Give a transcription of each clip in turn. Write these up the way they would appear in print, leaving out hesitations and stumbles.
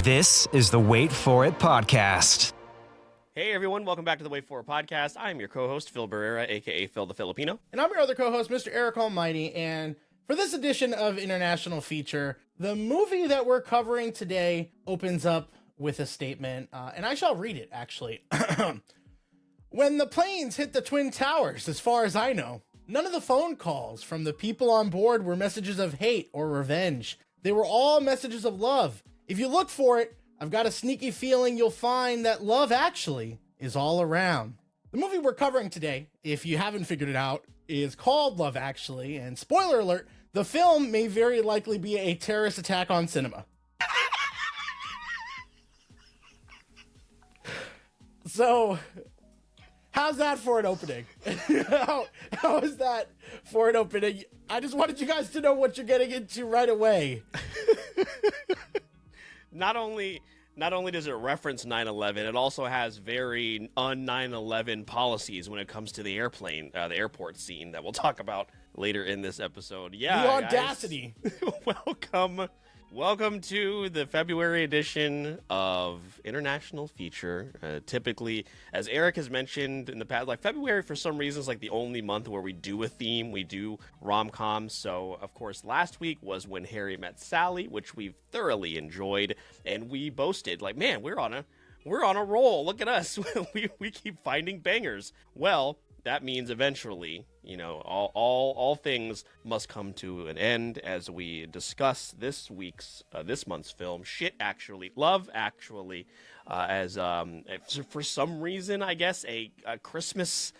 This is the Wait For It podcast. Hey everyone, welcome back to the Wait For It podcast. I'm your co-host, Phil Barrera, aka Phil the Filipino. And I'm your other co-host, Mr. Eric Almighty, and for this edition of International Feature, the movie that we're covering today opens up with a statement, and I shall read it, actually. When the planes hit the Twin Towers, as far as I know, none of the phone calls from the people on board were messages of hate or revenge. They were all messages of love. If you look for it, I've got a sneaky feeling you'll find that love actually is all around. The movie we're covering today, if you haven't figured it out, is called Love Actually, and spoiler alert, the film may very likely be a terrorist attack on cinema. So, how's that for an opening? How is that for an opening? I just wanted you guys to know what you're getting into right away. Not only does it reference 9/11, it also has very un-9/11 policies when it comes to the airplane, the airport scene that we'll talk about later in this episode. Yeah, the audacity. Welcome to the February edition of International Feature. Typically, as Eric has mentioned in the past, like February for some reason is like the only month where we do a theme. We do rom-coms. So, of course, last week was When Harry Met Sally, which we've thoroughly enjoyed, and we boasted like, man, we're on a roll. Look at us. we keep finding bangers. Well, that means eventually, you know, all things must come to an end as we discuss this month's film, Love Actually, as for some reason, I guess, a Christmas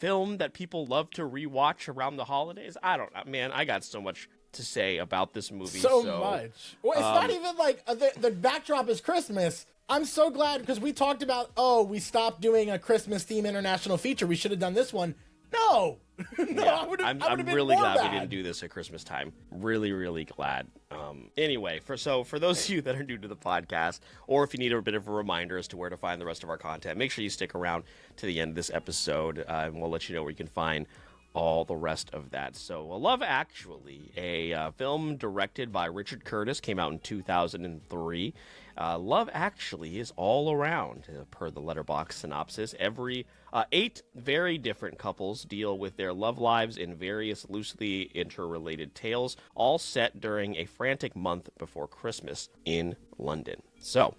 film that people love to rewatch around the holidays. I don't know, man. I got so much to say about this movie. So much. Well, it's not even like the backdrop is Christmas. I'm so glad because we talked about, we stopped doing a Christmas theme international feature. We should have done this one. No. Yeah, I'm really glad we didn't do this at Christmas time. Really, really glad. Anyway, for those of you that are new to the podcast, or if you need a bit of a reminder as to where to find the rest of our content, make sure you stick around to the end of this episode, and we'll let you know where you can find all the rest of that. So, Love Actually, a film directed by Richard Curtis, came out in 2003. Love Actually is all around, per the Letterboxd synopsis. 8 very different couples deal with their love lives in various loosely interrelated tales, all set during a frantic month before Christmas in London. So,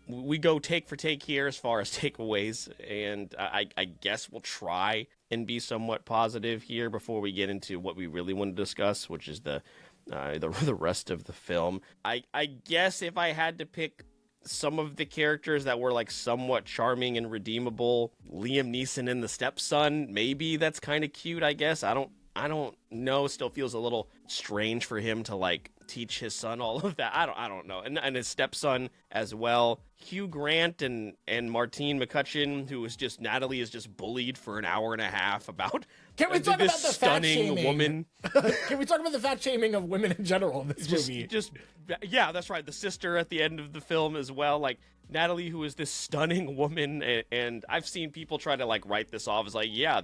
we go take for take here as far as takeaways, and I guess we'll try and be somewhat positive here before we get into what we really want to discuss, which is the rest of the film. I guess if I had to pick some of the characters that were like somewhat charming and redeemable, Liam Neeson and the stepson, maybe that's kind of cute, I guess. I don't know. Still feels a little strange for him to like teach his son all of that. I don't know. And his stepson as well. Hugh Grant and Martine McCutcheon, who is just, Natalie is just bullied for an hour and a half about Can we talk about the stunning fat woman. Can we talk about the fat shaming of women in general in this movie? Yeah, that's right. The sister at the end of the film as well. Like Natalie, who is this stunning woman, and I've seen people try to like write this off as like, yeah,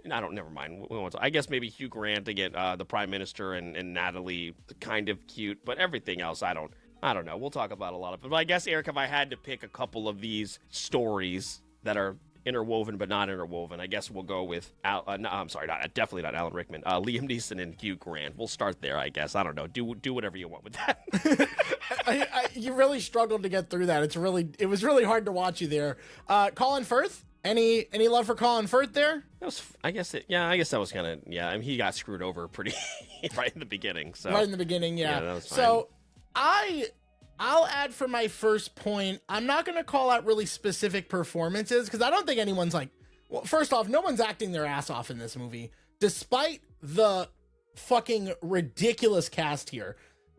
never mind. I guess maybe Hugh Grant again, the Prime Minister, and Natalie, kind of cute, but everything else, I don't know. We'll talk about a lot of it. But I guess, Eric, if I had to pick a couple of these stories that are interwoven but not interwoven, I guess we'll go with definitely not Alan Rickman. Liam Neeson and Hugh Grant. We'll start there, I guess. I don't know. Do whatever you want with that. You really struggled to get through that. It was really hard to watch you there. Colin Firth. Any love for Colin Firth there? I guess that was kind of, yeah. I mean, he got screwed over pretty right in the beginning. So right in the beginning, yeah. That was fine. So I'll add for my first point. I'm not going to call out really specific performances because I don't think anyone's like. Well, first off, no one's acting their ass off in this movie, despite the fucking ridiculous cast here.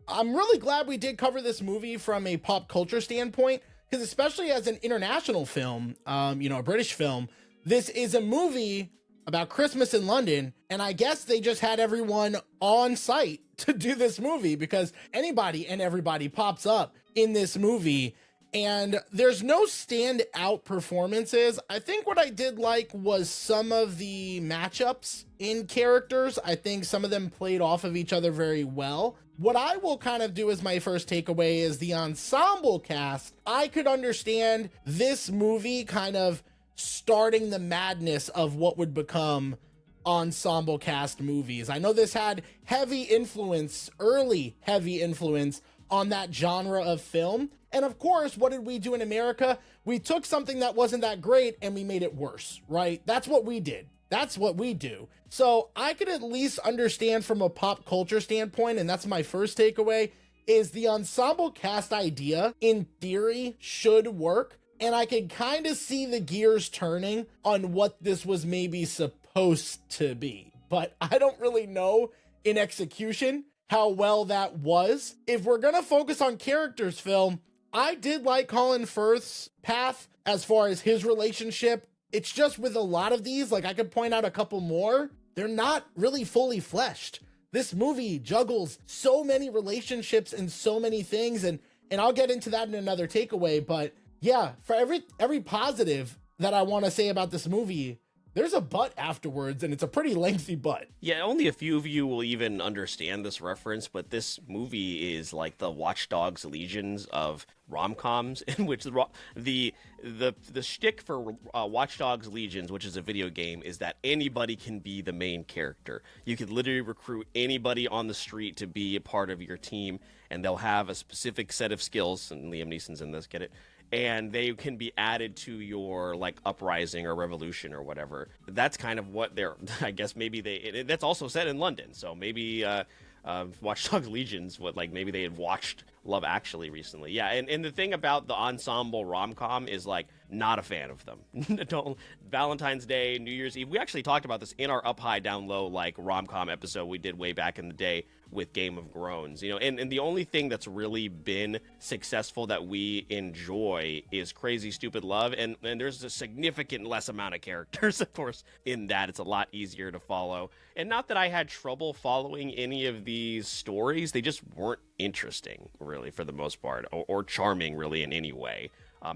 I'm really glad we did cover this movie from a pop culture standpoint. Because especially as an international film, a British film, this is a movie about Christmas in London. And I guess they just had everyone on site to do this movie because anybody and everybody pops up in this movie. And there's no standout performances. I think what I did like was some of the matchups in characters. I think some of them played off of each other very well. What I will kind of do as my first takeaway is the ensemble cast. I could understand this movie kind of starting the madness of what would become ensemble cast movies. I know this had early heavy influence on that genre of film. And of course, what did we do in America? We took something that wasn't that great and we made it worse, right? That's what we did. That's what we do. So I could at least understand from a pop culture standpoint, and that's my first takeaway, is the ensemble cast idea in theory should work. And I could kind of see the gears turning on what this was maybe supposed to be. But I don't really know in execution how well that was. If we're gonna focus on characters, Phil, I did like Colin Firth's path as far as his relationship. It's just with a lot of these, like I could point out a couple more, they're not really fully fleshed. This movie juggles so many relationships and so many things, and I'll get into that in another takeaway, but yeah, for every positive that I want to say about this movie, there's a but afterwards, and it's a pretty lengthy but. Yeah, only a few of you will even understand this reference, but this movie is like the Watch Dogs legions of rom-coms, in which the shtick for Watch Dogs Legions, which is a video game, is that anybody can be the main character. You could literally recruit anybody on the street to be a part of your team, and they'll have a specific set of skills, and Liam Neeson's in this, get it? And they can be added to your like uprising or revolution or whatever. That's kind of what they're, I guess maybe that's also set in London. So maybe Watch Dogs Legions, maybe they had watched Love Actually recently. Yeah, and the thing about the ensemble rom-com is like not a fan of them. Valentine's Day, New Year's Eve. We actually talked about this in our Up High Down Low like rom-com episode we did way back in the day with Game of Groans, and the only thing that's really been successful that we enjoy is Crazy Stupid Love, and there's a significant less amount of characters, of course, in that. It's a lot easier to follow, and not that I had trouble following any of these stories, they just weren't interesting, really, for the most part, or charming, really, in any way.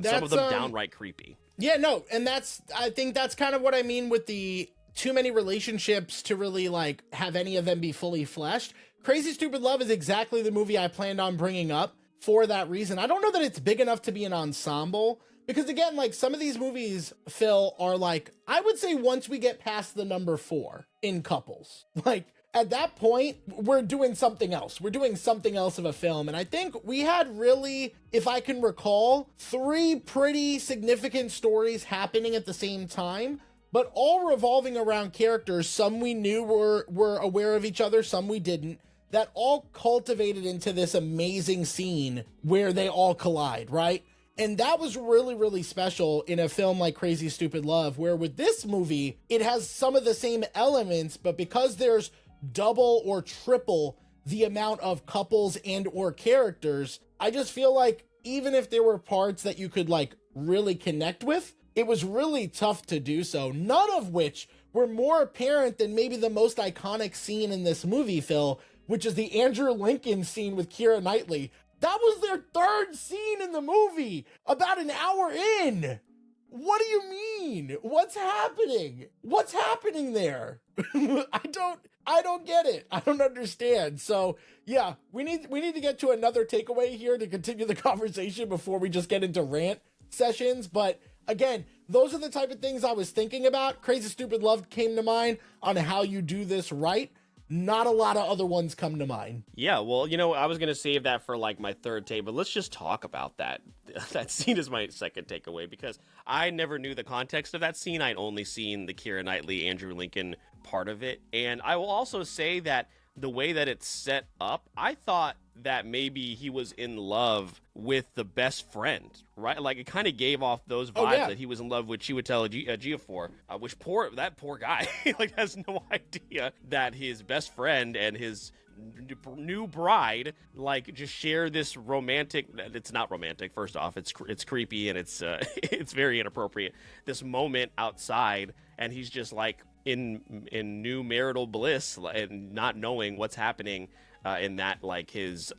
Some of them downright creepy. Yeah, no, and I think that's kind of what I mean with the too many relationships to really, like, have any of them be fully fleshed. Crazy Stupid Love is exactly the movie I planned on bringing up for that reason. I don't know that it's big enough to be an ensemble, because again, like some of these movies, Phil, are like, I would say once we get past the number 4 in couples, like at that point, we're doing something else. We're doing something else of a film. And I think we had really, if I can recall, 3 pretty significant stories happening at the same time, but all revolving around characters. Some we knew were aware of each other, some we didn't. That all cultivated into this amazing scene where they all collide, right? And that was really, really special in a film like Crazy Stupid Love, where with this movie, it has some of the same elements, but because there's double or triple the amount of couples and or characters, I just feel like even if there were parts that you could like really connect with, it was really tough to do so. None of which were more apparent than maybe the most iconic scene in this movie, Phil, which is the Andrew Lincoln scene with Keira Knightley. That was their 3rd scene in the movie, about an hour in. What do you mean? What's happening? What's happening there? I don't get it. I don't understand. So yeah, we need to get to another takeaway here to continue the conversation before we just get into rant sessions. But again, those are the type of things I was thinking about. Crazy Stupid Love came to mind on how you do this right. Not a lot of other ones come to mind. Yeah, well, I was going to save that for like my third take, but let's just talk about that. That scene is my second takeaway because I never knew the context of that scene. I'd only seen the Keira Knightley, Andrew Lincoln part of it. And I will also say that the way that it's set up, I thought that maybe he was in love with the best friend, right? Like it kind of gave off those vibes that he was in love with Chiwetel Ejiofor, which that poor guy like has no idea that his best friend and his new bride like just share this romantic. It's not romantic. First off, it's creepy and it's it's very inappropriate. This moment outside, and he's just like in new marital bliss and not knowing what's happening in that like his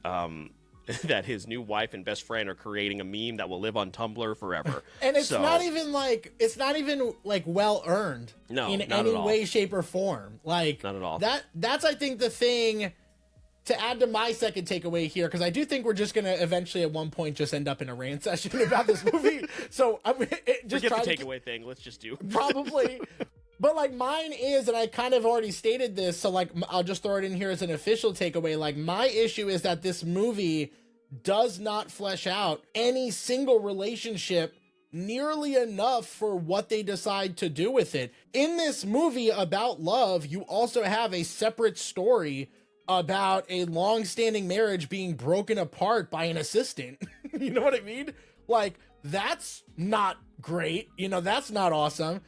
that his new wife and best friend are creating a meme that will live on Tumblr forever. And it's not even like well earned in any way, shape, or form. Like, not at all. That's I think the thing to add to my second takeaway here, because I do think we're just gonna eventually at one point just end up in a rant session about this movie. So I mean, just forget the takeaway thing. Let's just do probably. But like mine is, and I kind of already stated this, so like I'll just throw it in here as an official takeaway. Like my issue is that this movie does not flesh out any single relationship nearly enough for what they decide to do with it. In this movie about love, you also have a separate story about a long-standing marriage being broken apart by an assistant. You know what I mean? Like, that's not great. You know, that's not awesome.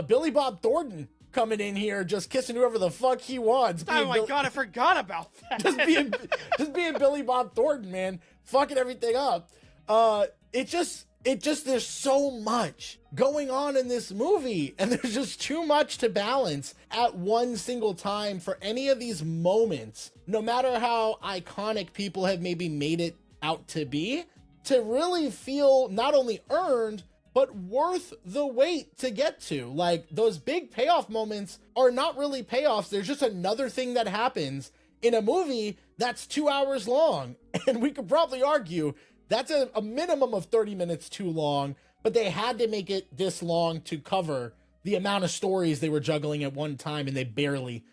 Billy Bob Thornton coming in here just kissing whoever the fuck he wants. Oh my God, I forgot about that. just being Billy Bob Thornton, man, fucking everything up. It just there's so much going on in this movie, and there's just too much to balance at one single time for any of these moments, no matter how iconic people have maybe made it out to be, to really feel not only earned, but worth the wait to get to. Like, those big payoff moments are not really payoffs. There's just another thing that happens in a movie that's 2 hours long. And we could probably argue that's a minimum of 30 minutes too long, but they had to make it this long to cover the amount of stories they were juggling at one time, and they barely,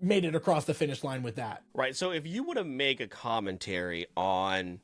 made it across the finish line with that. Right. So if you were to make a commentary on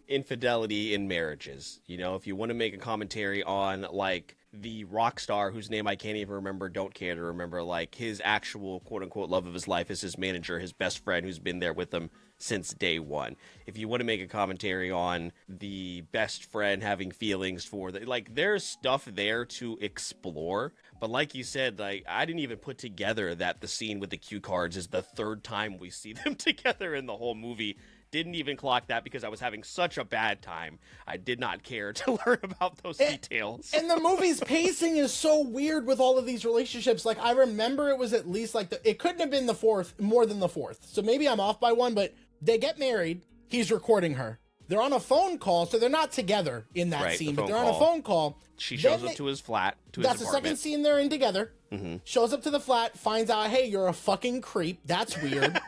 infidelity in marriages, if you want to make a commentary on like the rock star whose name I can't even remember, don't care to remember, like his actual quote unquote love of his life is his manager, his best friend who's been there with him since day one. If you want to make a commentary on the best friend having feelings for there's stuff there to explore. But like you said, like I didn't even put together that the scene with the cue cards is the third time we see them together in the whole movie. Didn't even clock that because I was having such a bad time. I did not care to learn about those details. And the movie's pacing is so weird with all of these relationships. Like, I remember it was at least it couldn't have been the fourth, more than the fourth. So maybe I'm off by one, but they get married. He's recording her. They're on a phone call, so they're not together in that scene, but they're on a phone call. She shows up to his flat, to his apartment. That's the second scene they're in together. Mm-hmm. Shows up to the flat, finds out, hey, you're a fucking creep. That's weird.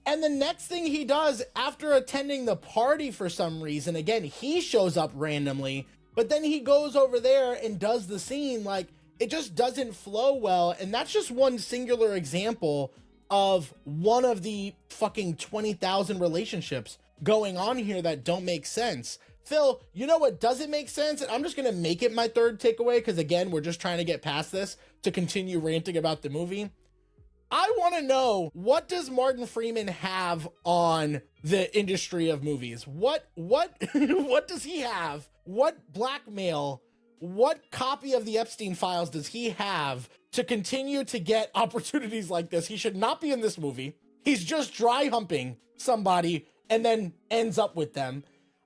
And the next thing he does after attending the party for some reason, again, he shows up randomly, but then he goes over there and does the scene. Like, it just doesn't flow well. And that's just one singular example of one of the fucking 20,000 relationships going on here that don't make sense. Phil, you know what doesn't make sense? And I'm just going to make it my third takeaway because, again, we're just trying to get past this to continue ranting about the movie. I want to know, what does Martin Freeman have on the industry of movies? What does he have? What blackmail, what copy of the Epstein files does he have to continue to get opportunities like this? He should not be in this movie. He's just dry humping somebody and then ends up with them.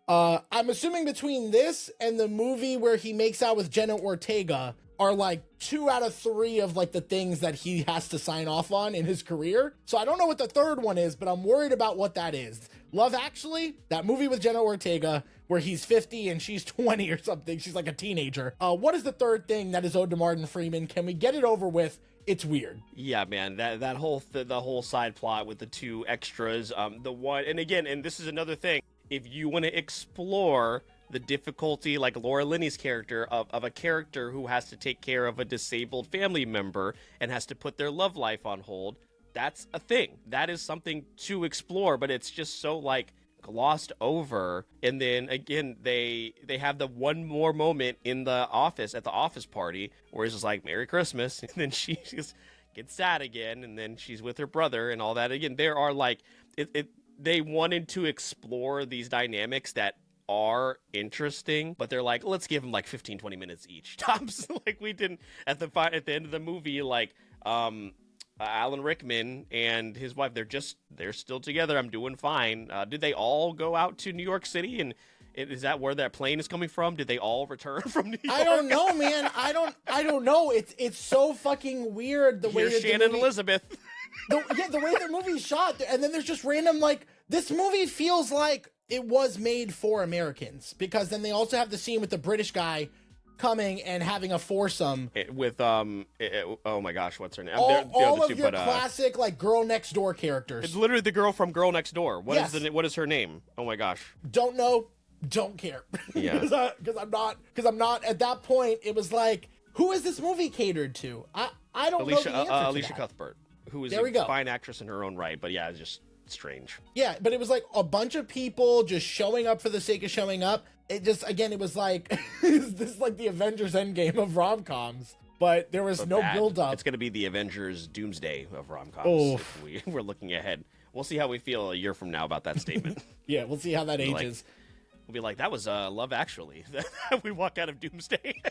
I'm assuming between this and the movie where he makes out with Jenna Ortega are like 2 out of 3 of like the things that he has to sign off on in his career. So I don't know what the third one is, but I'm worried about what that is. Love Actually, that movie with Jenna Ortega where he's 50 and she's 20 or something. She's like a teenager. What is the third thing that is owed to Martin Freeman? Can we get it over with? It's weird. Yeah, man, that whole the whole side plot with the 2 extras, the one, and again, and this is another thing, if you want to explore the difficulty, like Laura Linney's character, of a character who has to take care of a disabled family member and has to put their love life on hold, that's a thing. That is something to explore, but it's just so like glossed over. And then again, they have the one more moment in the office, at the office party, where it's just like, Merry Christmas, and then she just gets sad again, and then she's with her brother and all that. Again, there are like they wanted to explore these dynamics that are interesting, but they're like, let's give them like 15-20 minutes each tops. Like we didn't at the end of the movie, like Alan Rickman and his wife, they're still together. I'm doing fine. Did they all go out to New York City? And is that where that plane is coming from? Did they all return from New York? I don't know, man. I don't know. It's so fucking weird the way that Shannon Elizabeth. The way the movie's shot, and then there's just random like this movie feels like it was made for Americans, because then they also have the scene with the British guy coming and having a foursome with oh my gosh, what's her name? All of your classic like girl next door characters. It's literally the girl from Girl Next Door. Yes. What is her name? Oh my gosh. Don't know, don't care. Yeah. because I'm not at that point. It was like, who is this movie catered to? I don't know the answer to Alicia that. Cuthbert, who is There we go. a fine actress in her own right, but yeah, it's just strange. Yeah, but it was like a bunch of people just showing up for the sake of showing up. It just, again, it was like, this is like the Avengers Endgame of rom-coms, but there was no build-up. It's going to be the Avengers Doomsday of rom-coms Oof. if we're looking ahead. We'll see how we feel a year from now about that statement. Yeah, we'll see how that ages. We'll be like, that was Love Actually. We walk out of Doomsday.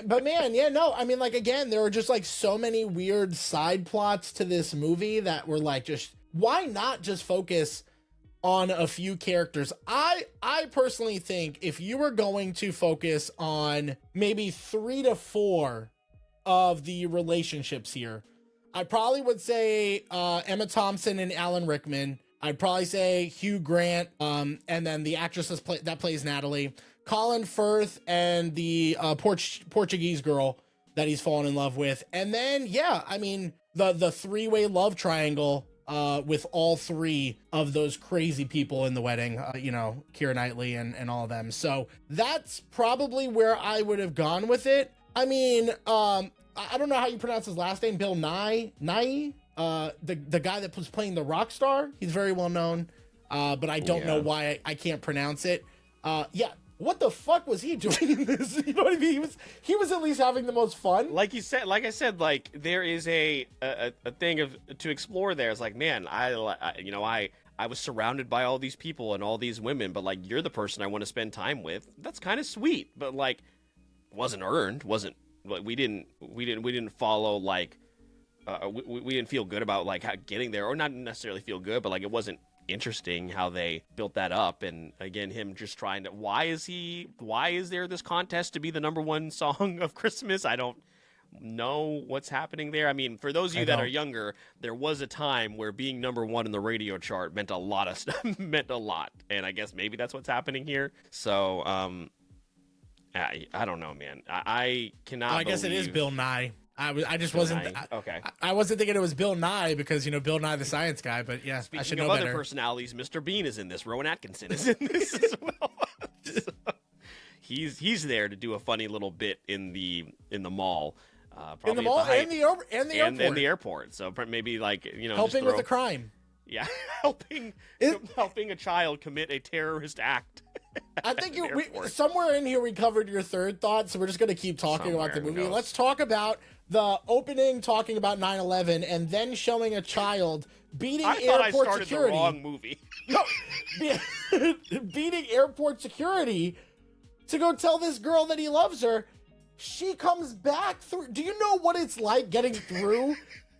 But man, yeah, no, I mean, like, again, there were just like so many weird side plots to this movie that were like, just, why not just focus on a few characters? I personally think if you were going to focus on maybe 3 to 4 of the relationships here, I probably would say Emma Thompson and Alan Rickman. I'd probably say Hugh Grant, and then the actress that plays Natalie, Colin Firth, and the Portuguese girl that he's fallen in love with. And then, yeah, I mean, the 3-way love triangle with all 3 of those crazy people in the wedding, Keira Knightley and all of them. So that's probably where I would have gone with it. I mean, I don't know how you pronounce his last name, Bill Nye, the guy that was playing the rock star. He's very well known, but I don't know why I can't pronounce it. Yeah. What the fuck was he doing in this? You know what I mean? He was at least having the most fun. Like I said, like there is a thing to explore there. It's like, man, I was surrounded by all these people and all these women, but like you're the person I want to spend time with. That's kind of sweet, but like wasn't earned. Wasn't like we didn't follow like we didn't feel good about like how getting there, or not necessarily feel good, but like it wasn't interesting how they built that up. And again, him just trying to, why is there this contest to be the #1 song of Christmas? I don't know what's happening there. I mean, for those of you that are younger, there was a time where being #1 in the radio chart meant a lot of stuff, and I guess maybe that's what's happening here. So I don't know, man. I cannot I guess it is Bill Nye. I just wasn't okay. I wasn't thinking it was Bill Nye because Bill Nye the Science Guy, but yeah, Speaking I should of know other better. personalities, Mr. Bean is in this. Rowan Atkinson is in this as well. So, he's there to do a funny little bit in the mall, probably in the mall and the airport. And the airport. So maybe like helping with the crime. Yeah, helping a child commit a terrorist act. I think somewhere in here we covered your third thought, so we're just going to keep talking about the movie. Let's talk about the opening, talking about 9/11, and then showing a child beating airport security. The wrong movie. No, beating airport security to go tell this girl that he loves her. She comes back through. Do you know what it's like getting through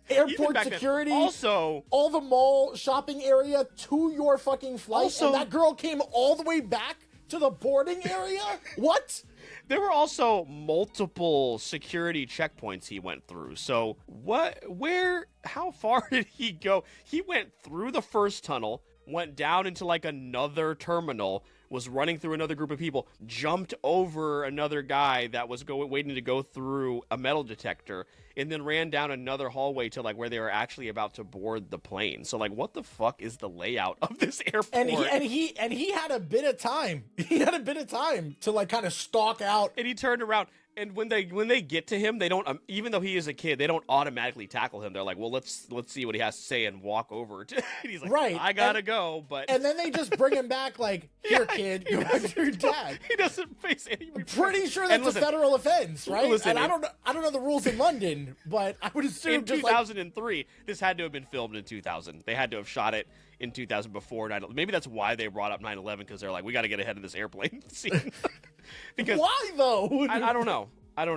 airport security? Also, all the mall shopping area to your fucking flight, and that girl came all the way back to the boarding area? What? There were also multiple security checkpoints he went through. So how far did he go? He went through the first tunnel, went down into like another terminal, was running through another group of people, jumped over another guy that was waiting to go through a metal detector, and then ran down another hallway to like where they were actually about to board the plane. So like, what the fuck is the layout of this airport? And he had a bit of time. He had a bit of time to like kind of stalk out. And he turned around. And when they get to him, they don't even though he is a kid, they don't automatically tackle him. They're like, well, let's see what he has to say and walk over. And he's like, right, I gotta go. But and then they just bring him back like, here, kid, go back to your dad. He doesn't face any. Pretty sure that's a federal offense, right? Listen, and I don't know the rules in London, but I would assume in 2003, this had to have been filmed in 2000. They had to have shot it in 2000 before 9/11. Maybe that's why they brought up 9/11, because they're like, we got to get ahead of this airplane scene. Because why though? I don't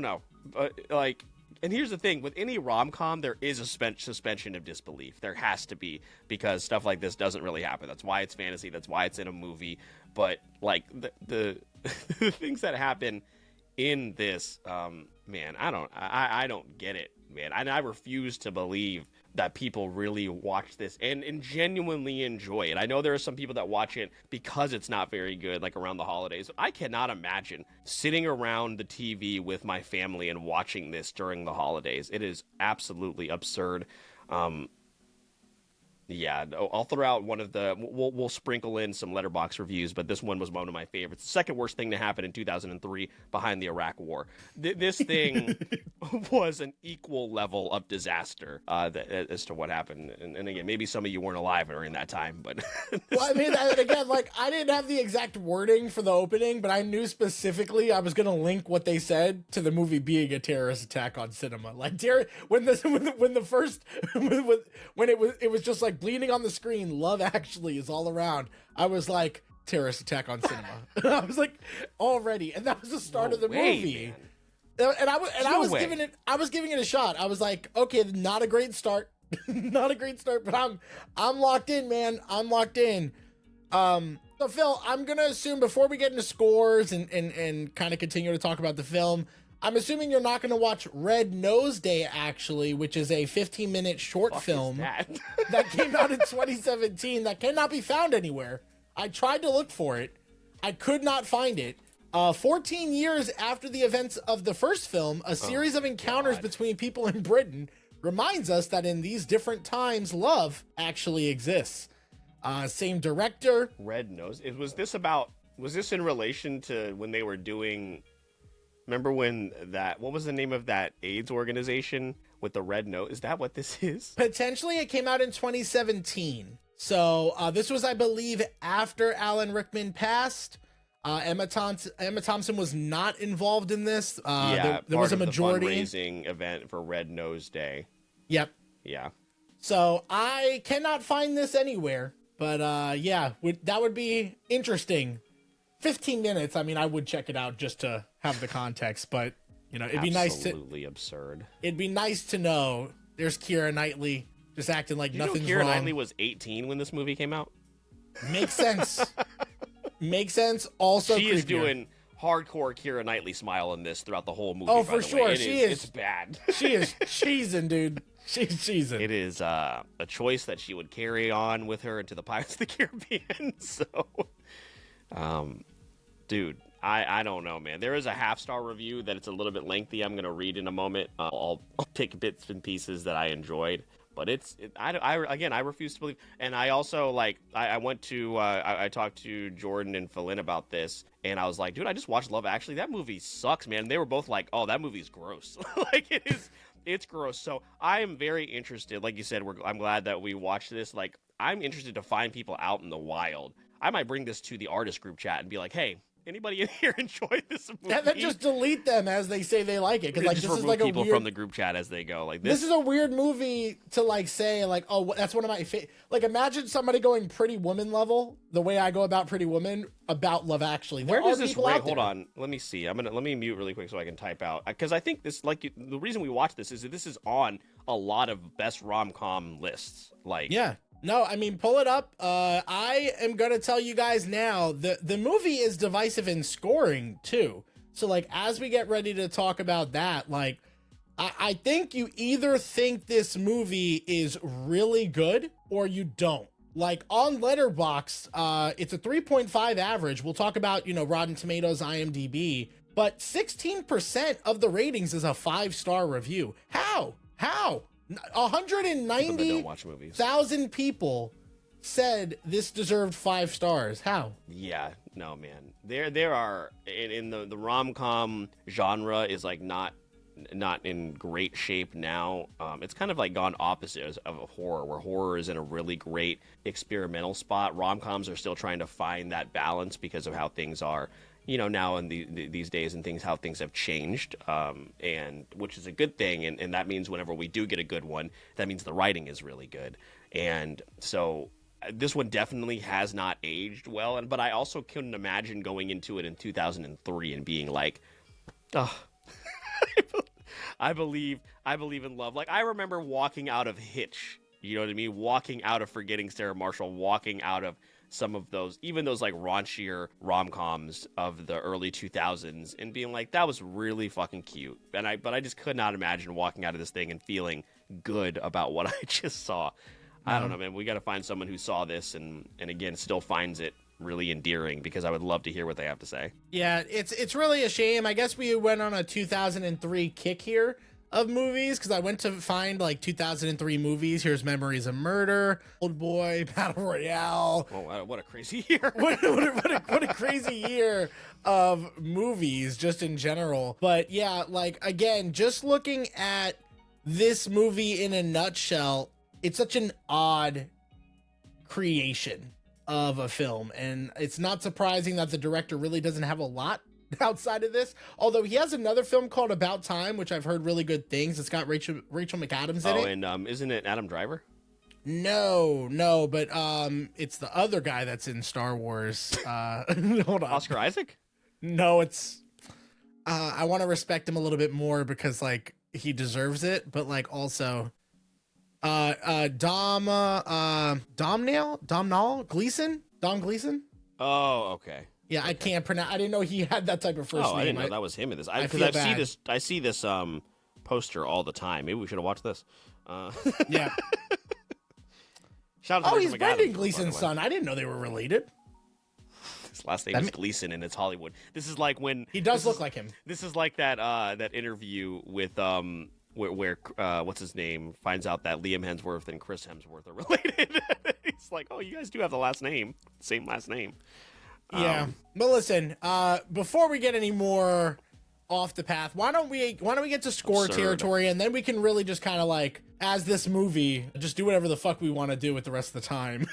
know. But like, and here's the thing: with any rom-com, there is a suspension of disbelief. There has to be, because stuff like this doesn't really happen. That's why it's fantasy. That's why it's in a movie. But like the things that happen in this, man, I don't get it, man. I refuse to believe that people really watch this and genuinely enjoy it. I know there are some people that watch it because it's not very good, like around the holidays. I cannot imagine sitting around the TV with my family and watching this during the holidays. It is absolutely absurd. Yeah, I'll throw out one of the. We'll sprinkle in some Letterboxd reviews, but this one was one of my favorites. The second worst thing to happen in 2003 behind the Iraq War. This thing was an equal level of disaster as to what happened. And again, maybe some of you weren't alive during that time, but. Well, I mean, again, like, I didn't have the exact wording for the opening, but I knew specifically I was going to link what they said to the movie being a terrorist attack on cinema. Like, when it was just like bleeding on the screen, Love Actually is all around. I was like, terrorist attack on cinema. I was like, already, and that was the start of the movie. Man. And I was giving it a shot. I was like, okay, not a great start. Not a great start, but I'm locked in, man. I'm locked in. So Phil, I'm gonna assume before we get into scores and kind of continue to talk about the film, I'm assuming you're not gonna watch Red Nose Day, actually, which is a 15-minute short film that came out in 2017 that cannot be found anywhere. I tried to look for it. I could not find it. 14 years after the events of the first film, a series of encounters between people in Britain reminds us that in these different times, love actually exists. Same director. Red Nose. Was this in relation to when they were doing, remember when what was the name of that AIDS organization with the red nose? Is that what this is? Potentially, it came out in 2017. So this was, I believe, after Alan Rickman passed. Emma Thompson was not involved in this. There was a majority. The fundraising event for Red Nose Day. Yep. Yeah. So I cannot find this anywhere, but that would be interesting. 15 minutes. I mean, I would check it out just to have the context, but it'd be nice to. Absolutely absurd. It'd be nice to know there's Keira Knightley just acting like nothing's Keira wrong. Knightley was 18 when this movie came out. Makes sense. Makes sense. Also, she is doing hardcore Keira Knightley smile in this throughout the whole movie. Oh, for sure, she is. It's bad. She is cheesing, dude. She's cheesing. It is a choice that she would carry on with her into the Pirates of the Caribbean. So, dude, I don't know, man. There is a half-star review that it's a little bit lengthy. I'm gonna read in a moment. I'll pick bits and pieces that I enjoyed. But I refuse to believe. And I also, I went to, I talked to Jordan and Philin about this, and I was like, dude, I just watched Love Actually. That movie sucks, man. And they were both like, oh, that movie's gross. It's gross. So I am very interested. Like you said, I'm glad that we watched this. Like, I'm interested to find people out in the wild. I might bring this to the artist group chat and be like, hey, anybody in here enjoy this movie? Yeah, then just delete them as they say they like it. Because this is like people from the group chat as they go. Like this is a weird movie to say oh, that's one of my imagine somebody going Pretty Woman level the way I go about Pretty Woman about Love Actually. Where does this rank? Hold on, let me see. Let me mute really quick so I can type out, because I think this the reason we watch this is that this is on a lot of best rom-com lists. Yeah. No, I mean, pull it up. I am going to tell you guys now, the movie is divisive in scoring, too. So, as we get ready to talk about that, I think you either think this movie is really good or you don't. On Letterboxd, it's a 3.5 average. We'll talk about, Rotten Tomatoes, IMDb. But 16% of the ratings is a 5-star review. How? 190,000 people said this deserved 5 stars. How? Yeah, no, man. There are in the rom-com genre is not in great shape now. It's kind of gone opposite of a horror, where horror is in a really great experimental spot. Rom-coms are still trying to find that balance because of how things are. Now in these days and how things have changed, and which is a good thing. And that means whenever we do get a good one, that means the writing is really good. And so this one definitely has not aged well. But I also couldn't imagine going into it in 2003 and being like, oh, I believe in love. I remember walking out of Hitch, you know what I mean? Walking out of Forgetting Sarah Marshall, walking out of some of those, even those raunchier rom-coms of the early 2000s, and being like, that was really fucking cute. But I just could not imagine walking out of this thing and feeling good about what I just saw. I don't know, man. We got to find someone who saw this and again still finds it really endearing, because I would love to hear what they have to say. Yeah, it's really a shame. I guess we went on a 2003 kick here of movies, because I went to find like 2003 movies. Here's Memories of Murder, Old Boy, Battle Royale. Oh, what a crazy year. what a crazy year of movies just in general. But yeah, like, again, just looking at this movie in a nutshell, it's such an odd creation of a film, and it's not surprising that the director really doesn't have a lot outside of this, although he has another film called About Time, which I've heard really good things. It's got Rachel McAdams in it. And isn't it Adam Driver? No, but it's the other guy that's in Star Wars. Hold on. Oscar Isaac? No, it's I want to respect him a little bit more because like he deserves it, but like also Dom Gleason? Oh, okay. Yeah, okay. I can't pronounce. I didn't know he had that type of first name. I didn't know that was him in this. Because I see this poster all the time. Maybe we should have watched this. Yeah. Shout out to he's Brendan Gleeson's son. I didn't know they were related. His last name is Gleeson, and it's Hollywood. This is like when he does look like him. This is like that interview with where what's his name finds out that Liam Hemsworth and Chris Hemsworth are related. He's like, oh, you guys do have the same last name. Yeah, but listen, before we get any more off the path, why don't we get to score territory, and then we can really just kind of like, as this movie, just do whatever the fuck we want to do with the rest of the time.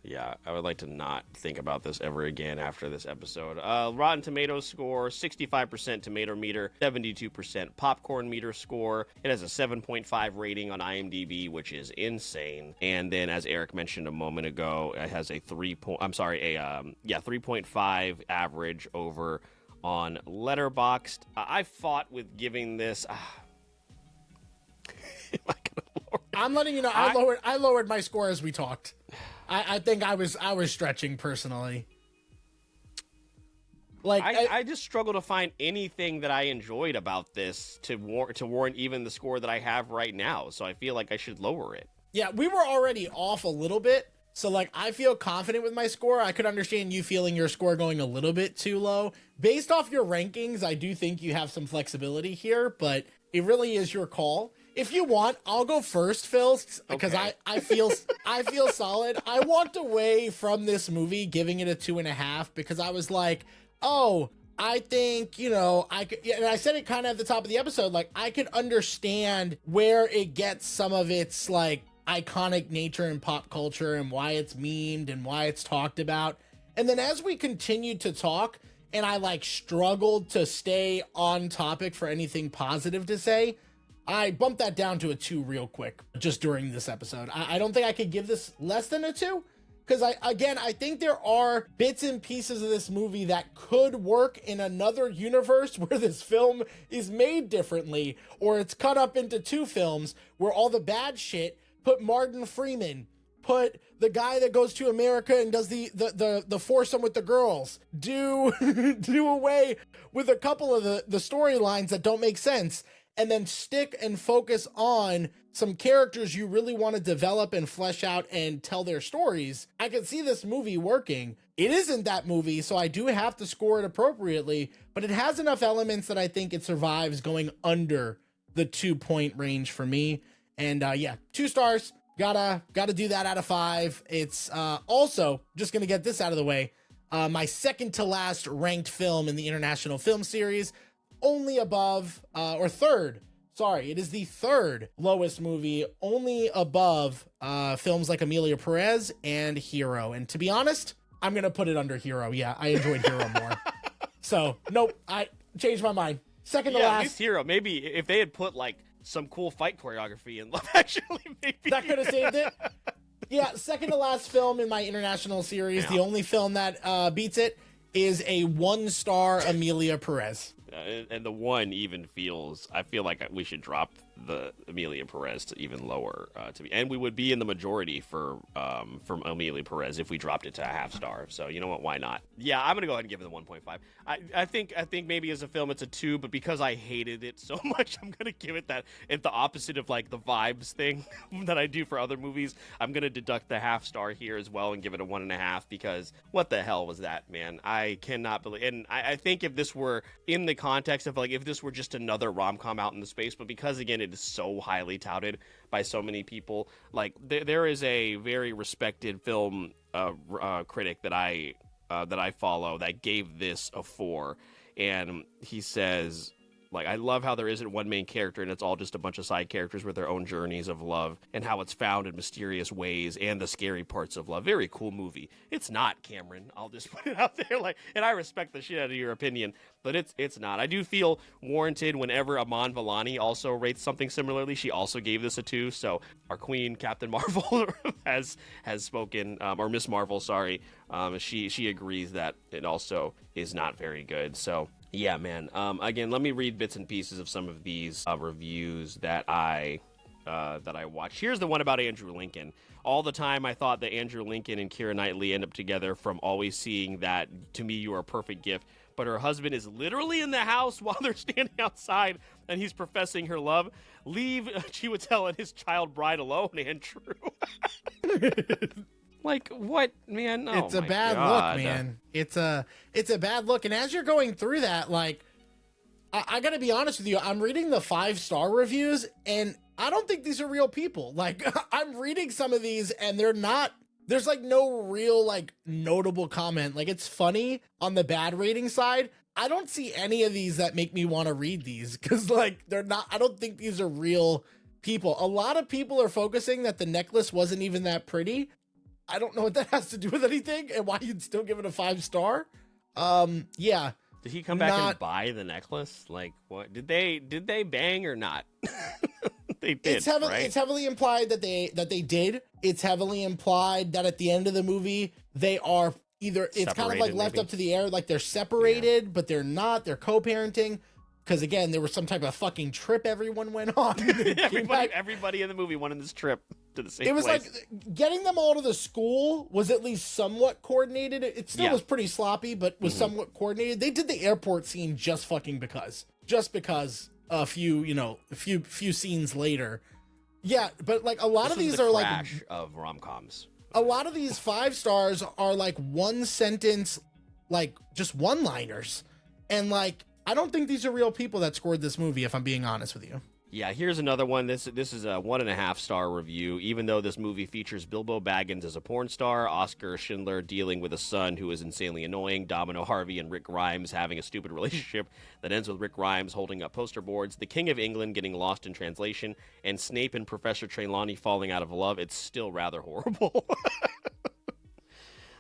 Yeah, I would like to not think about this ever again after this episode. Rotten Tomatoes score, 65% tomato meter, 72% popcorn meter score. It has a 7.5 rating on IMDb, which is insane. And then, as Eric mentioned a moment ago, it has a 3.5 average over on Letterboxd. I fought with giving this. Am I gonna lower it? I'm letting you know. I lowered my score as we talked. I think I was stretching personally. Like I just struggle to find anything that I enjoyed about this to warrant even the score that I have right now. So I feel like I should lower it. Yeah, we were already off a little bit. So like I feel confident with my score. I could understand you feeling your score going a little bit too low. Based off your rankings, I do think you have some flexibility here, but it really is your call. If you want, I'll go first, Phil, because okay. I feel solid. I walked away from this movie giving it a 2.5 because I was like, oh, I think, I could, and I said it kind of at the top of the episode, like I could understand where it gets some of its like iconic nature in pop culture and why it's memed and why it's talked about. And then as we continued to talk and I like struggled to stay on topic for anything positive to say, I bumped that down to a 2 real quick just during this episode. I don't think I could give this less than a 2 because I think there are bits and pieces of this movie that could work in another universe where this film is made differently, or it's cut up into 2 films where all the bad shit, put Martin Freeman, put the guy that goes to America and does the foursome with the girls, do away with a couple of the storylines that don't make sense, and then stick and focus on some characters you really want to develop and flesh out and tell their stories. I can see this movie working. It isn't that movie, so I do have to score it appropriately, but it has enough elements that I think it survives going under the 2-point range for me. And 2 stars. Gotta do that out of 5. It's also, just gonna get this out of the way, my second to last ranked film in the International Film Series, only above, or third, sorry, it is the third lowest movie, only above films like Amelia Perez and Hero. And to be honest, I'm going to put it under Hero. Yeah, I enjoyed Hero more. So, nope, I changed my mind. Second to last. At least Hero. Maybe if they had put like some cool fight choreography in Love Actually, maybe. That could have saved it. Yeah, second to last film in my International Series. Yeah. The only film that beats it is a 1-star Amelia Perez. And the 1 even feels, I feel like we should drop the Amelia Perez to even lower to be, and we would be in the majority for from Amelia Perez if we dropped it to a half star. So you know what? Why not? Yeah, I'm gonna go ahead and give it a 1.5. I think maybe as a film it's a 2, but because I hated it so much, I'm gonna give it that. It's the opposite of like the vibes thing that I do for other movies. I'm gonna deduct the half star here as well and give it a 1.5 because what the hell was that, man? I cannot believe. And I think if this were in the context of like if this were just another rom-com out in the space, but because again it is so highly touted by so many people, like there is a very respected film critic that I follow that gave this a 4, and he says, like, I love how there isn't one main character and it's all just a bunch of side characters with their own journeys of love and how it's found in mysterious ways and the scary parts of love. Very cool movie. It's not, Cameron. I'll just put it out there. Like, and I respect the shit out of your opinion, but it's not. I do feel warranted whenever Aman Vellani also rates something similarly. She also gave this a 2. So our queen, Captain Marvel, has spoken, or Miss Marvel, sorry. She agrees that it also is not very good. So yeah, man. Again, let me read bits and pieces of some of these reviews that I watched. Here's the one about Andrew Lincoln. All the time I thought that Andrew Lincoln and Keira Knightley end up together from always seeing that, to me, you are a perfect gift. But her husband is literally in the house while they're standing outside and he's professing her love. Leave Chiwetel and his child bride alone, Andrew. Like, what, man? Oh, it's a bad look, man. It's a bad look. And as you're going through that, like, I gotta be honest with you, I'm reading the 5-star reviews, and I don't think these are real people. Like, I'm reading some of these, and they're not. There's like no real like notable comment. Like, it's funny on the bad rating side. I don't see any of these that make me want to read these because like they're not. I don't think these are real people. A lot of people are focusing that the necklace wasn't even that pretty. I don't know what that has to do with anything and why you'd still give it a 5-star. Yeah. Did he come back and buy the necklace? Like, what did they bang or not? They did. It's heavily implied that they did. It's heavily implied that at the end of the movie they are either it's separated, kind of like left up to the air, like they're separated, but they're not. They're co-parenting. Because again, there was some type of fucking trip everyone went on. everybody in the movie went on this trip to the same place. It was like getting them all to the school was at least somewhat coordinated. It still was pretty sloppy, but was somewhat coordinated. They did the airport scene just fucking because. Just because a few scenes later. Yeah, but like a lot of these are like of rom-coms. A lot of these 5 stars are like one sentence, like just one-liners. And like I don't think these are real people that scored this movie, if I'm being honest with you. Yeah, here's another one. This is a 1.5-star review. Even though this movie features Bilbo Baggins as a porn star, Oscar Schindler dealing with a son who is insanely annoying, Domino Harvey and Rick Grimes having a stupid relationship that ends with Rick Grimes holding up poster boards, the King of England getting lost in translation, and Snape and Professor Trelawney falling out of love, it's still rather horrible.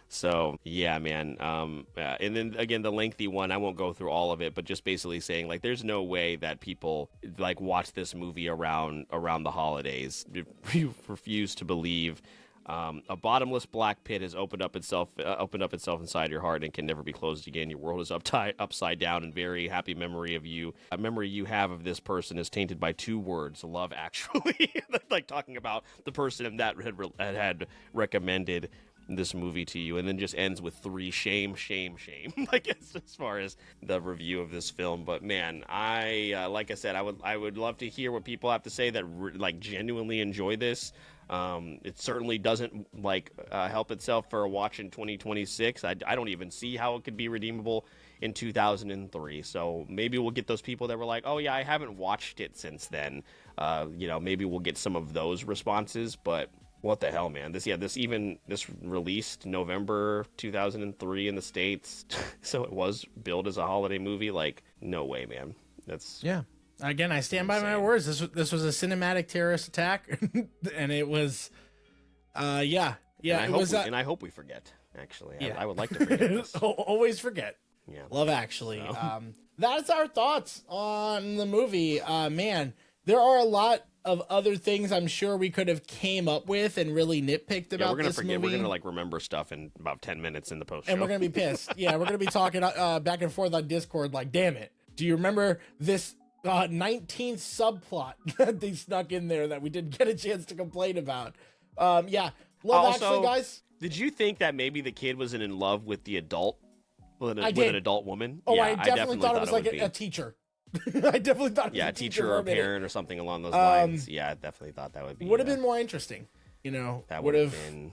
So, yeah, man. And then, again, the lengthy one, I won't go through all of it, but just basically saying, like, there's no way that people, like, watch this movie around the holidays. You refuse to believe a bottomless black pit has opened up itself inside your heart and can never be closed again. Your world is upside down, and very happy memory of you. A memory you have of this person is tainted by 2 words, love, actually. Like, talking about the person that had recommended this movie to you, and then just ends with 3 shame like as far as the review of this film. But man, I like I said, I would love to hear what people have to say that like genuinely enjoy this. It certainly doesn't help itself for a watch in 2026. I don't even see how it could be redeemable in 2003. So maybe we'll get those people that were like, oh yeah, I haven't watched it since then. Maybe we'll get some of those responses, but what the hell, man? This released November 2003 in the States, so it was billed as a holiday movie. Like, no way, man. That's Again, I stand by my words. This was a cinematic terrorist attack, and it was, And I hope we forget. Actually, I would like to forget this. Always forget. Yeah, Love Actually. So. That's our thoughts on the movie. Man, there are a lot of other things I'm sure we could have came up with and really nitpicked about this movie. We're gonna remember stuff in about 10 minutes in the post show, and we're gonna be pissed. Yeah, we're gonna be talking back and forth on Discord. Like, damn it, do you remember this 19th subplot that they snuck in there that we didn't get a chance to complain about. Yeah, Love Actually, guys. Did you think that maybe the kid was in love with the adult, with an adult woman? Oh, yeah, I definitely thought it was like a teacher. I definitely thought it was a teacher or a parent or something along those lines. Yeah, I definitely thought that would be. Would have been more interesting, you know. That would have been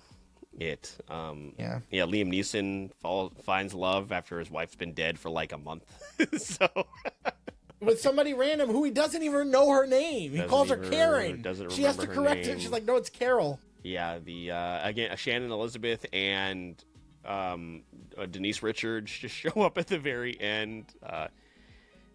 it. Yeah. Liam Neeson finds love after his wife's been dead for like a month. So with somebody random who he doesn't even know her name. He calls her Karen. She has to correct it. She's like, no, it's Carol. Yeah, again, Shannon Elizabeth and Denise Richards just show up at the very end.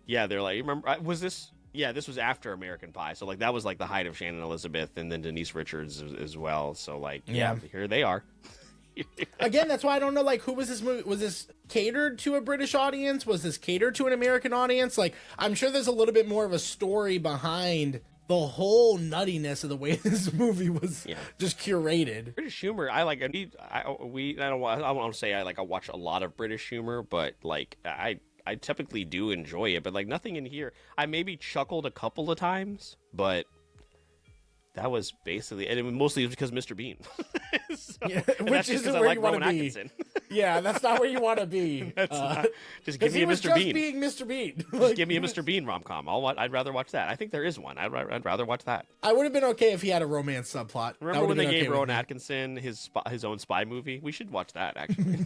Yeah, they're like, remember, was this? Yeah, this was after American Pie, so like that was like the height of Shannon Elizabeth, and then Denise Richards as well. So like, yeah, here they are. Again, that's why I don't know, like, who was this movie? Was this catered to a British audience? Was this catered to an American audience? Like, I'm sure there's a little bit more of a story behind the whole nuttiness of the way this movie was just curated. British humor, I like. I don't want to say I watch a lot of British humor, but like I typically do enjoy it. But like nothing in here. I maybe chuckled a couple of times, but that was basically, and it mostly was because Mr. Bean. So, which isn't where you want to be. Yeah, that's not where you want to be. Just give me a Mr. Bean. Being Mr. Bean. Just give me a Mr. Bean rom-com. I'd rather watch that. I think there is one. I'd rather watch that. I would have been okay if he had a romance subplot. Remember when they gave Rowan Atkinson his own spy movie? We should watch that, actually.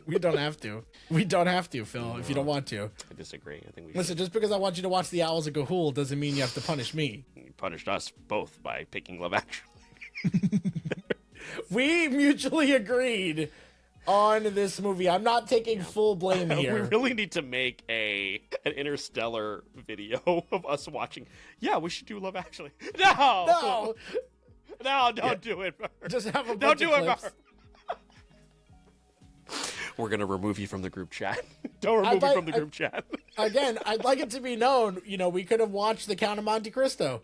we don't have to. We don't have to, Phil, if you don't want to. I disagree. I think we Listen, just because I want you to watch The Owls of Ga'Hoole doesn't mean you have to punish me. You punished us both by picking Love Actually. We mutually agreed on this movie. I'm not taking full blame here. We really need to make an Interstellar video of us watching. Yeah, we should do Love Actually. No, don't do it. Just have a bunch of clips. We're gonna remove you from the group chat. Don't remove me from the group chat. Again, I'd like it to be known. You know, we could have watched The Count of Monte Cristo.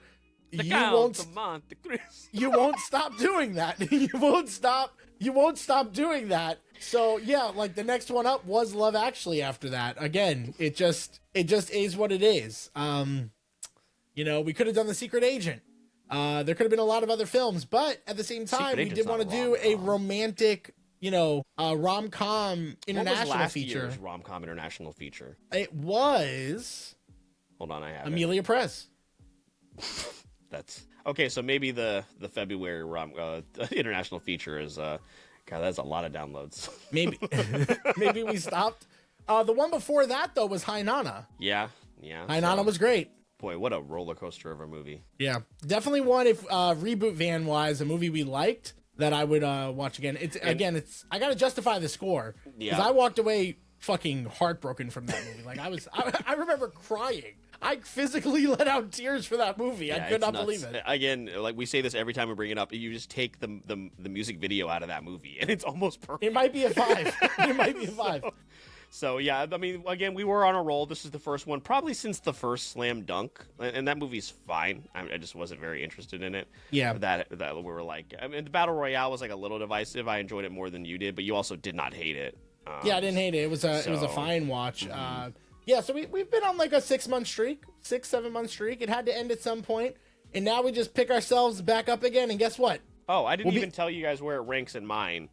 You won't stop doing that. You won't stop doing that. So yeah, like the next one up was Love Actually after that. Again, it just is what it is. You know, we could have done The Secret Agent. There could have been a lot of other films, but at the same time, we did want to do a romantic, rom-com international feature. Year's rom-com international feature? It was. Hold on, I have Amelia Perez. That's okay. So maybe the February international feature is God. That's a lot of downloads. Maybe we stopped. The one before that though was Hai Nana. Yeah. Hai Nana was great. Boy, what a roller coaster of a movie. Yeah, definitely one. If reboot van wise, a movie we liked that I would watch again. It's I gotta justify the score because I walked away fucking heartbroken from that movie. Like I remember crying. I physically let out tears for that movie. Yeah, I could not believe it. Again, like we say this every time we bring it up, you just take the music video out of that movie, and it's almost perfect. It might be a 5. It might be a 5. So yeah, I mean, again, we were on a roll. This is the first one, probably since the first Slam Dunk, and that movie's fine. I just wasn't very interested in it. Yeah, that we were like, I mean, the Battle Royale was like a little divisive. I enjoyed it more than you did, but you also did not hate it. Yeah, I didn't hate it. It was a fine watch. Mm-hmm. Yeah, so we've been on like a 6-7 month streak. It had to end at some point, and now we just pick ourselves back up again. And guess what? Oh, I didn't even tell you guys where it ranks in mine.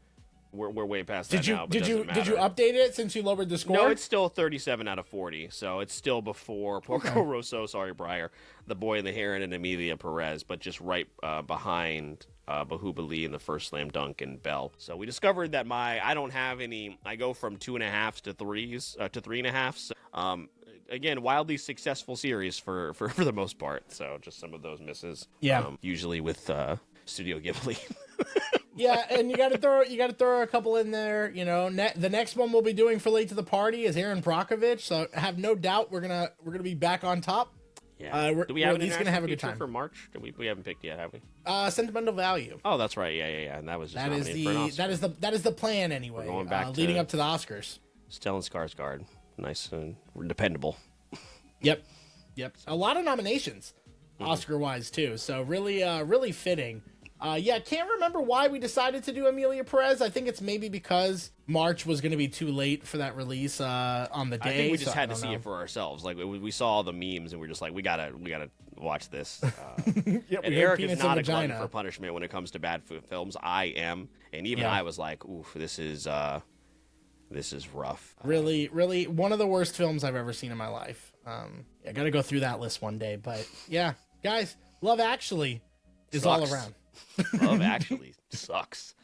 We're way past that now. Did you update it since you lowered the score? No, it's still 37 out of 40. So it's still before Porco Rosso, sorry Briar, The Boy and the Heron, and Amelia Perez, but just right behind Bahubali and the first Slam Dunk and Bell. So we discovered that I don't have any. I go from 2.5s to 3s to 3.5s. So, again, wildly successful series for the most part. So just some of those misses. Yeah. Usually with Studio Ghibli. Yeah, and you got to throw a couple in there. You know, the next one we'll be doing for Late to the Party is Aaron Brockovich. So I have no doubt we're gonna be back on top. Yeah. Do we have an international have a good time for March? We haven't picked yet, have we? Sentimental Value. Oh, that's right. Yeah. And that was just for an Oscar. that is the plan anyway. We're going back leading up to the Oscars. Stellan Skarsgård, nice and dependable. Yep. A lot of nominations, Oscar wise too. So really fitting. Yeah, can't remember why we decided to do Emilia Perez. I think it's maybe because March was going to be too late for that release on the day. I think we just had to see it for ourselves. Like we saw all the memes and we're just like, we gotta watch this. Yep, and Eric is not a glutton for punishment when it comes to bad films. I am, and even I was like, oof, this is rough. Really, really one of the worst films I've ever seen in my life. I got to go through that list one day. But yeah, guys, Love Actually is all around. Love Actually sucks.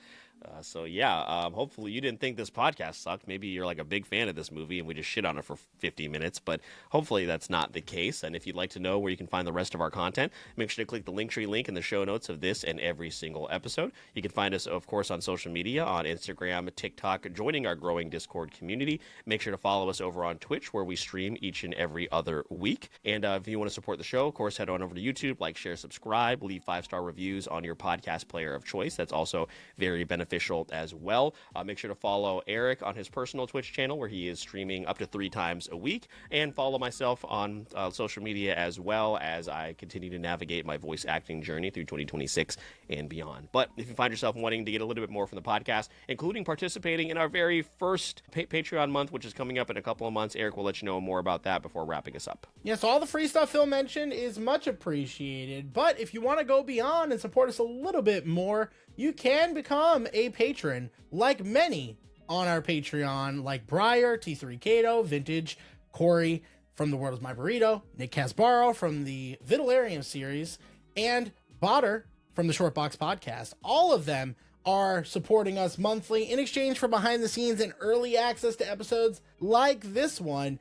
So yeah, hopefully you didn't think this podcast sucked. Maybe you're like a big fan of this movie and we just shit on it for 50 minutes, but hopefully that's not the case. And if you'd like to know where you can find the rest of our content, make sure to click the Linktree link in the show notes of this and every single episode. You can find us, of course, on social media, on Instagram, TikTok, joining our growing Discord community. Make sure to follow us over on Twitch, where we stream each and every other week. And if you want to support the show, of course, head on over to YouTube, like, share, subscribe, leave 5-star reviews on your podcast player of choice. That's also very beneficial as well. Make sure to follow Eric on his personal Twitch channel, where he is streaming up to 3 times a week, and follow myself on social media as well, as I continue to navigate my voice acting journey through 2026 and beyond. But if you find yourself wanting to get a little bit more from the podcast, including participating in our very first Patreon month, which is coming up in a couple of months, Eric will let you know more about that before wrapping us up. Yeah, so all the free stuff Phil mentioned is much appreciated, but if you want to go beyond and support us a little bit more, you can become a patron, like many on our Patreon, like Briar, T3 Kato, Vintage, Corey from The World Is My Burrito, Nick Casbaro from the Vitalarium series, and Botter from the Shortbox podcast. All of them are supporting us monthly in exchange for behind the scenes and early access to episodes like this one,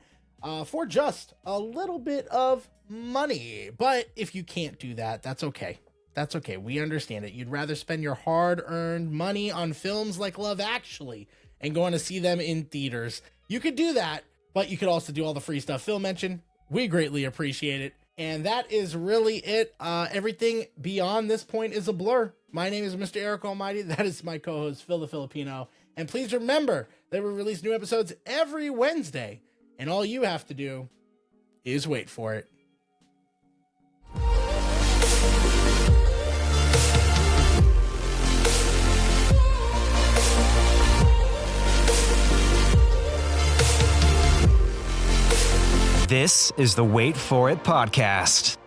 for just a little bit of money. But if you can't do that, that's okay. That's okay. We understand it. You'd rather spend your hard-earned money on films like Love Actually and going to see them in theaters. You could do that, but you could also do all the free stuff Phil mentioned. We greatly appreciate it. And that is really it. Everything beyond this point is a blur. My name is Mr. Eric Almighty. That is my co-host, Phil the Filipino. And please remember that we release new episodes every Wednesday. And all you have to do is wait for it. This is the Wait For It podcast.